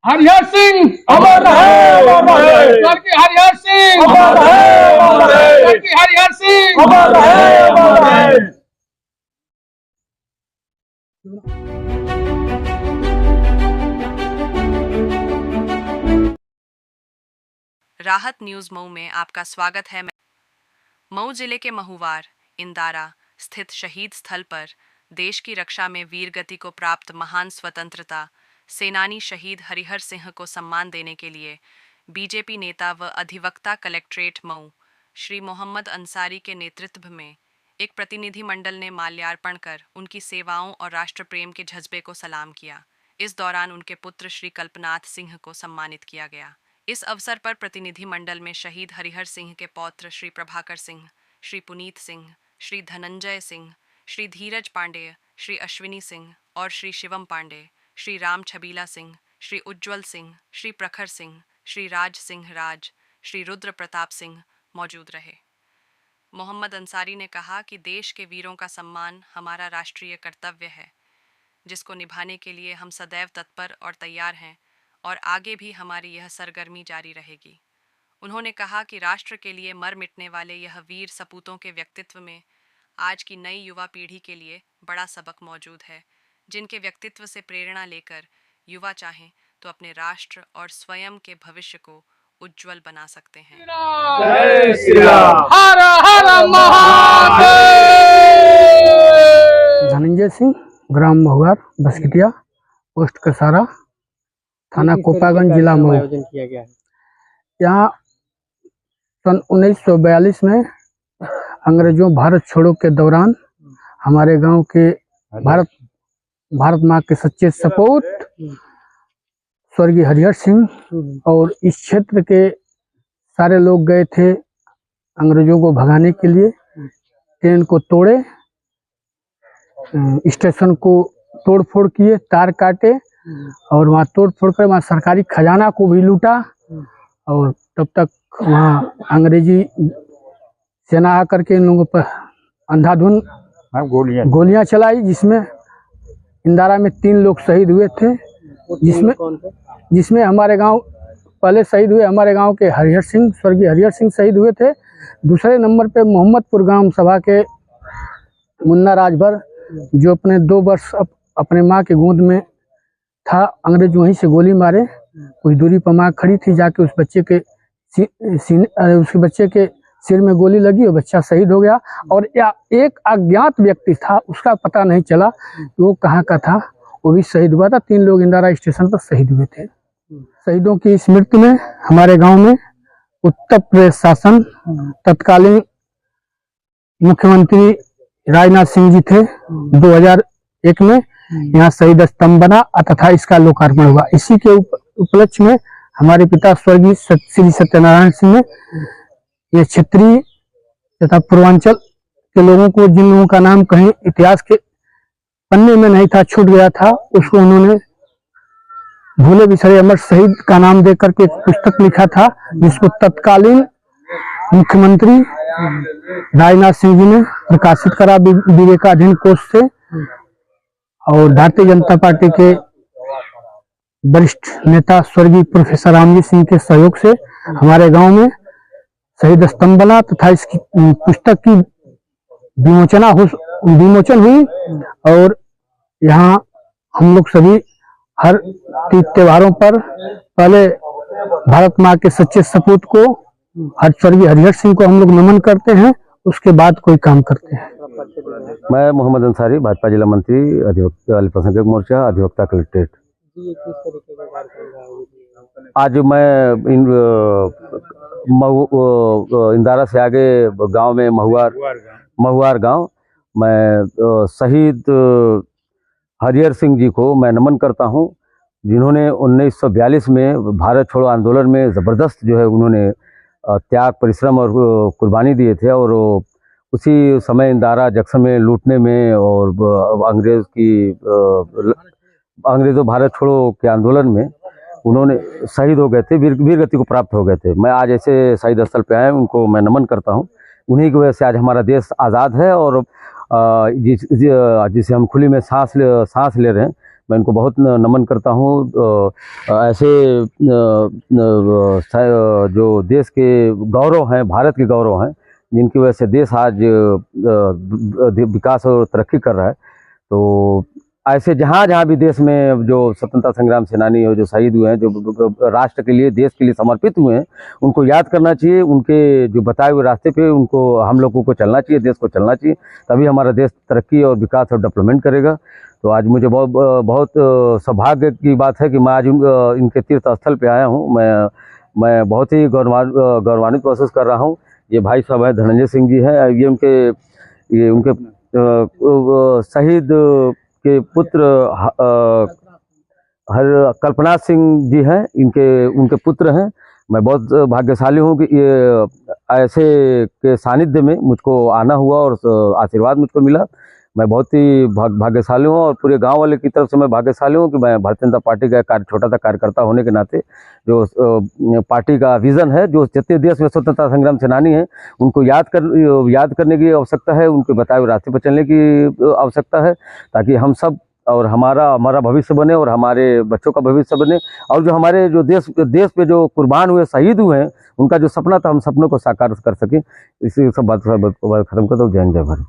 हरिहर सिंह अमर रहे, अमर रहे। स्वर्गीय हरिहर सिंह अमर रहे, अमर रहे। स्वर्गीय हरिहर सिंह अमर रहे, अमर रहे। राहत न्यूज मऊ में आपका स्वागत है। मऊ जिले के महुवार इंदारा स्थित शहीद स्थल पर देश की रक्षा में वीर गति को प्राप्त महान स्वतंत्रता सेनानी शहीद हरिहर सिंह को सम्मान देने के लिए बीजेपी नेता व अधिवक्ता कलेक्ट्रेट मऊ श्री मोहम्मद अंसारी के नेतृत्व में एक प्रतिनिधि मंडल ने माल्यार्पण कर उनकी सेवाओं और राष्ट्र प्रेम के जज्बे को सलाम किया। इस दौरान उनके पुत्र श्री कल्पनाथ सिंह को सम्मानित किया गया। इस अवसर पर प्रतिनिधि मंडल में शहीद हरिहर सिंह के पौत्र श्री प्रभाकर सिंह, श्री पुनीत सिंह, श्री धनंजय सिंह, श्री धीरज पांडेय, श्री अश्विनी सिंह और श्री शिवम पांडे, श्री राम छबीला सिंह, श्री उज्ज्वल सिंह, श्री प्रखर सिंह, श्री राज सिंह राज, श्री रुद्र प्रताप सिंह मौजूद रहे। मोहम्मद अंसारी ने कहा कि देश के वीरों का सम्मान हमारा राष्ट्रीय कर्तव्य है, जिसको निभाने के लिए हम सदैव तत्पर और तैयार हैं और आगे भी हमारी यह सरगर्मी जारी रहेगी। उन्होंने कहा कि राष्ट्र के लिए मर मिटने वाले यह वीर सपूतों के व्यक्तित्व में आज की नई युवा पीढ़ी के लिए बड़ा सबक मौजूद है, जिनके व्यक्तित्व से प्रेरणा लेकर युवा चाहें तो अपने राष्ट्र और स्वयं के भविष्य को उज्जवल बना सकते हैं। जय श्री राम। हर हर महादेव। धनंजय सिंह, ग्राम महुआर, बसकिटिया, पोस्ट कसारा, थाना कोपागंज, जिला मऊ। आयोजन किया गया है यहाँ सन 1942 में अंग्रेजों भारत छोड़ो के दौरान हमारे गांव के भारत माँ के सच्चे सपूत स्वर्गीय हरिहर सिंह और इस क्षेत्र के सारे लोग गए थे अंग्रेजों को भगाने के लिए। ट्रेन को तोड़े, स्टेशन को तोड़ फोड़ किए, तार काटे और वहाँ तोड़ फोड़ कर वहाँ सरकारी खजाना को भी लूटा। और तब तक वहाँ अंग्रेजी सेना आकर के इन लोगों पर अंधाधुन गोलियां चलाई, जिसमें इंदारा में 3 लोग शहीद हुए थे, जिसमें हमारे गांव पहले शहीद हुए हमारे गांव के हरिहर सिंह, स्वर्गीय हरिहर सिंह शहीद हुए थे। दूसरे नंबर पे मोहम्मदपुर ग्राम सभा के मुन्ना राजभर, जो अपने 2 वर्ष अपने माँ के गोद में था, अंग्रेज वहीं से गोली मारे। कुछ दूरी पर माँ खड़ी थी, जाके उस बच्चे के सिर में गोली लगी और बच्चा शहीद हो गया। और एक अज्ञात व्यक्ति था, उसका पता नहीं चला वो कहाँ का था, वो भी शहीद हुआ था। 3 लोग इंदारा स्टेशन पर शहीद हुए थे। शहीदों की स्मृति में हमारे गांव में उत्तर प्रदेश शासन तत्कालीन मुख्यमंत्री राजनाथ सिंह जी थे। 2001 में यहाँ शहीद स्तंभ बना तथा इसका लोकार्पण हुआ। इसी के उपलक्ष्य में हमारे पिता स्वर्गीय श्री सत्यनारायण सिंह ने ये क्षेत्रीय तथा पूर्वांचल के लोगों को, जिन लोगों का नाम कहीं इतिहास के पन्ने में नहीं था, छूट गया था, उसको उन्होंने भूले बिसरे अमर शहीद का नाम देकर के एक पुस्तक लिखा था, जिसको तत्कालीन मुख्यमंत्री राजनाथ सिंह जी ने प्रकाशित करा विवेकाधीन कोष से। और भारतीय जनता पार्टी के वरिष्ठ नेता स्वर्गीय प्रोफेसर रामजी सिंह के सहयोग से हमारे गांव में शहीद स्तंभ बना तथा इसकी पुस्तक की विमोचन हुई। और यहाँ हम लोग सभी हर तीज त्योहारों पर पहले भारत माँ के सच्चे सपूत को, स्वर्गीय हरिहर सिंह को हम लोग नमन करते हैं, उसके बाद कोई काम करते हैं। मैं मोहम्मद अंसारी, भाजपा जिला मंत्री, अधिवक्ता अल्पसंख्यक मोर्चा, अधिवक्ता कलेक्ट्रेट। आज मैं इंदारा से आगे गांव में महुआर गांव मैं शहीद हरिहर सिंह जी को मैं नमन करता हूं, जिन्होंने 1942 में भारत छोड़ो आंदोलन में ज़बरदस्त जो है उन्होंने त्याग, परिश्रम और कुर्बानी दिए थे। और उसी समय इंदारा जंक्शन में लूटने में और अंग्रेज़ों भारत छोड़ो के आंदोलन में उन्होंने शहीद हो गए थे, वीर गति को प्राप्त हो गए थे। मैं आज ऐसे शहीद स्थल पे आए, उनको मैं नमन करता हूं। उन्हीं की वजह से आज हमारा देश आज़ाद है और जिसे हम खुली में सांस ले रहे हैं, मैं इनको बहुत नमन करता हूँ। ऐसे जो देश के गौरव हैं, भारत के गौरव हैं, जिनकी वजह से देश आज विकास और तरक्की कर रहा है। तो ऐसे जहाँ जहाँ भी देश में जो स्वतंत्रता संग्राम सेनानी हो, जो शहीद हुए हैं, जो राष्ट्र के लिए, देश के लिए समर्पित हुए हैं, उनको याद करना चाहिए। उनके जो बताए हुए रास्ते पे उनको हम लोगों को चलना चाहिए, देश को चलना चाहिए, तभी हमारा देश तरक्की और विकास और डेवलपमेंट करेगा। तो आज मुझे बहुत सौभाग्य की बात है कि मैं आज इनके तीर्थ स्थल पे आया हूँ। मैं बहुत ही गौरवान्वित महसूस कर रहा हूँ। ये भाई साहब है, धनंजय सिंह जी हैं। ये उनके शहीद के पुत्र कल्पना सिंह जी हैं, उनके पुत्र हैं। मैं बहुत भाग्यशाली हूँ कि ये ऐसे के सानिध्य में मुझको आना हुआ और आशीर्वाद मुझको मिला। मैं बहुत ही भाग्यशाली हूँ और पूरे गांव वाले की तरफ से मैं भाग्यशाली हूँ कि मैं भारतीय जनता पार्टी का छोटा सा कार्यकर्ता होने के नाते जो पार्टी का विज़न है, जो जितने देश में स्वतंत्रता संग्राम सेनानी हैं उनको याद करने की आवश्यकता है, उनके बताए हुए रास्ते पर चलने की आवश्यकता है, ताकि हम सब और हमारा भविष्य बने और हमारे बच्चों का भविष्य बने, और जो हमारे जो देश पे जो कुर्बान हुए, शहीद हुए हैं, उनका जो सपना था, हम सपनों को साकार कर सकें। इसी सब बात खत्म करता हूँ। जय हिंद, जय भारत।